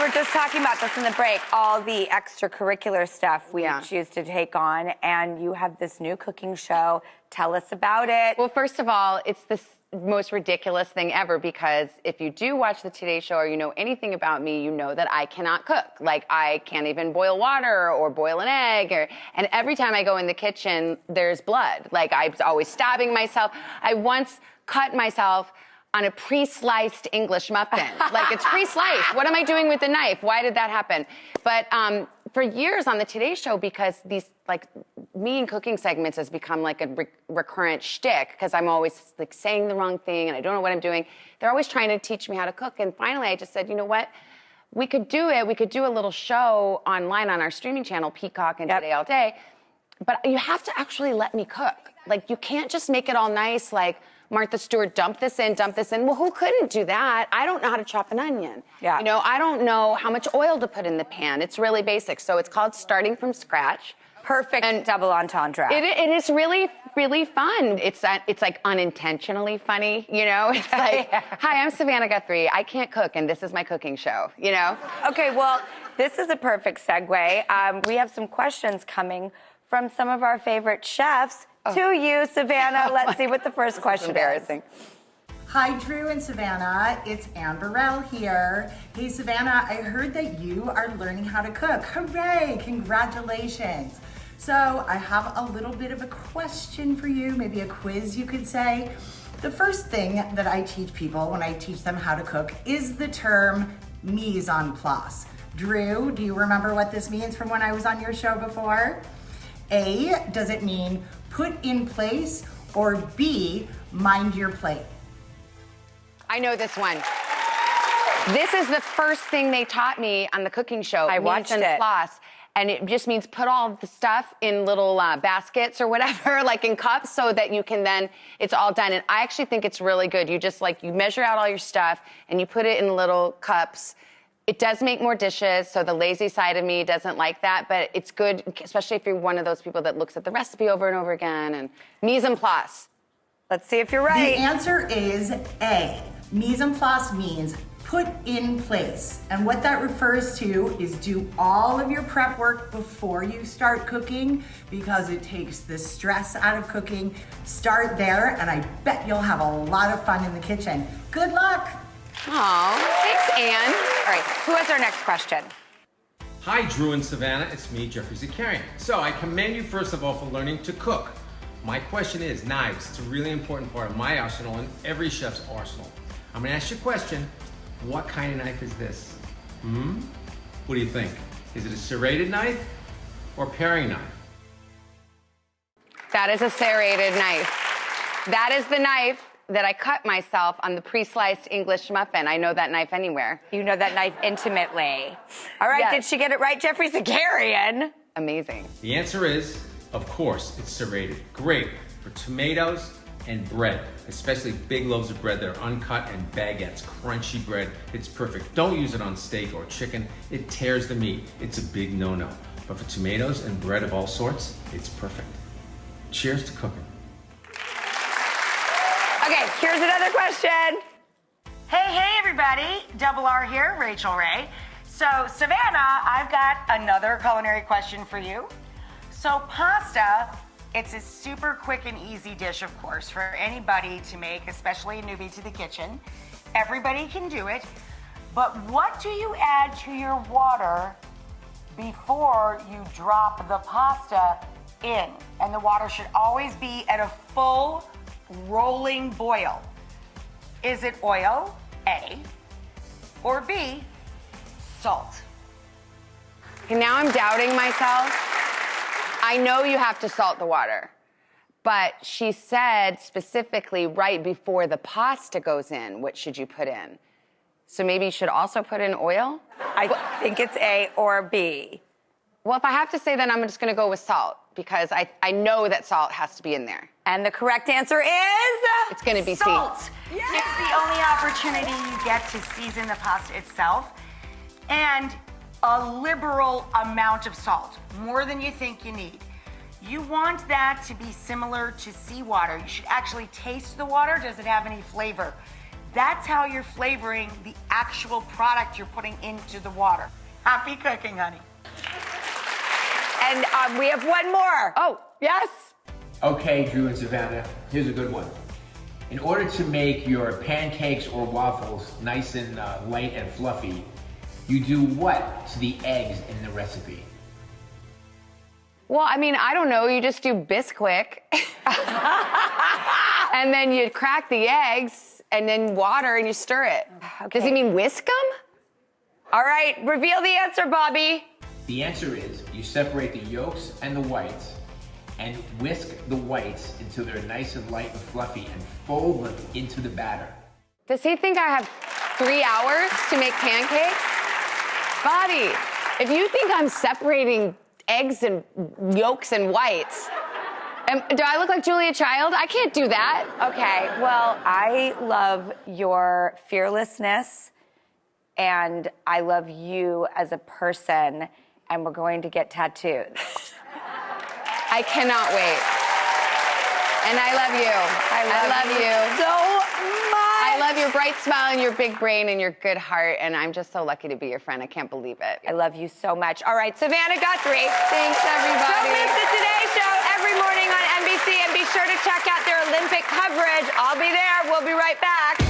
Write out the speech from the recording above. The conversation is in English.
were just talking about this in the break, all the extracurricular stuff we choose to take on, and you have this new cooking show. Tell us about it. Well, first of all, it's the most ridiculous thing ever, because if you do watch the Today Show or you know anything about me, you know that I cannot cook. Like, I can't even boil water or boil an egg. And every time I go in the kitchen, there's blood. Like, I'm always stabbing myself. I once cut myself on a pre-sliced English muffin. Like, it's pre-sliced. What am I doing with the knife? Why did that happen? But for years on the Today Show, because these, like, me and cooking segments has become like a recurrent shtick, because I'm always like saying the wrong thing and I don't know what I'm doing. They're always trying to teach me how to cook. And finally I just said, you know what? We could do it. We could do a little show online on our streaming channel, Peacock and Today All Day. But you have to actually let me cook. Like, you can't just make it all nice, like, Martha Stewart, dump this in, dump this in. Well, who couldn't do that? I don't know how to chop an onion. You know, I don't know how much oil to put in the pan. It's really basic. So it's called Starting from Scratch. Perfect and double entendre. It is really, really fun. It's like unintentionally funny, you know? It's like, hi, I'm Savannah Guthrie. I can't cook, and this is my cooking show, you know? Okay, well, this is a perfect segue. We have some questions coming from some of our favorite chefs to you, Savannah. Let's see what the first question is. Hi, Drew and Savannah. It's Burrell here. Hey, Savannah, I heard that you are learning how to cook. Hooray! Congratulations. So I have a little bit of a question for you, maybe a quiz, you could say. The first thing that I teach people when I teach them how to cook is the term mise en place. Drew, do you remember what this means from when I was on your show before? A, does it mean put in place, or B, mind your plate? I know this one. This is the first thing they taught me on the cooking show. I watched it. And it just means put all the stuff in little baskets or whatever, like in cups, so that you can then, it's all done. And I actually think it's really good. You just you measure out all your stuff and you put it in little cups. It does make more dishes, so the lazy side of me doesn't like that, but it's good, especially if you're one of those people that looks at the recipe over and over again, and mise en place. Let's see if you're right. The answer is A. Mise en place means put in place. And what that refers to is do all of your prep work before you start cooking, because it takes the stress out of cooking. Start there, and I bet you'll have a lot of fun in the kitchen. Good luck. Aw, thanks, Anne. All right, who has our next question? Hi, Drew and Savannah. It's me, Geoffrey Zakarian. So I commend you, first of all, for learning to cook. My question is knives. It's a really important part of my arsenal and every chef's arsenal. I'm gonna ask you a question. What kind of knife is this? What do you think? Is it a serrated knife or paring knife? That is a serrated knife. That is the knife that I cut myself on the pre-sliced English muffin. I know that knife anywhere. You know that knife intimately. All right, did she get it right, Geoffrey Zakarian? Amazing. The answer is, of course, it's serrated. Great for tomatoes and bread, especially big loaves of bread that are uncut, and baguettes, crunchy bread. It's perfect. Don't use it on steak or chicken. It tears the meat. It's a big no-no. But for tomatoes and bread of all sorts, it's perfect. Cheers to cooking. Okay, here's another question. Hey, everybody. Double R here, Rachael Ray. So, Savannah, I've got another culinary question for you. So, pasta, it's a super quick and easy dish, of course, for anybody to make, especially a newbie to the kitchen. Everybody can do it. But what do you add to your water before you drop the pasta in? And the water should always be at a full rolling boil. Is it oil, A, or B, salt? And now I'm doubting myself. I know you have to salt the water, but she said specifically right before the pasta goes in, what should you put in? So maybe you should also put in oil? I think it's A or B. Well, if I have to say, then I'm just gonna go with salt, because I know that salt has to be in there. And the correct answer is? It's gonna be salt. C. Yeah. It's the only opportunity you get to season the pasta itself. And a liberal amount of salt, more than you think you need. You want that to be similar to seawater. You should actually taste the water. Does it have any flavor? That's how you're flavoring the actual product you're putting into the water. Happy cooking, honey. And we have one more. Oh, Yes? Okay, Drew and Savannah, here's a good one. In order to make your pancakes or waffles nice and light and fluffy, you do what to the eggs in the recipe? well, I mean, I don't know. You just do Bisquick. And then you crack the eggs and then water and you stir it. Okay. Does he mean whisk them? All right, reveal the answer, Bobby. The answer is you separate the yolks and the whites and whisk the whites until they're nice and light and fluffy and fold them into the batter. Does he think I have 3 hours to make pancakes? Bobby, if you think I'm separating eggs and yolks and whites, do I look like Julia Child? I can't do that. Okay, well, I love your fearlessness and I love you as a person, and we're going to get tattoos. I cannot wait. And I love you. I love you so much. I love your bright smile and your big brain and your good heart, and I'm just so lucky to be your friend. I can't believe it. I love you so much. All right, Savannah Guthrie. Thanks, everybody. Don't miss the Today Show every morning on NBC, and be sure to check out their Olympic coverage. I'll be there. We'll be right back.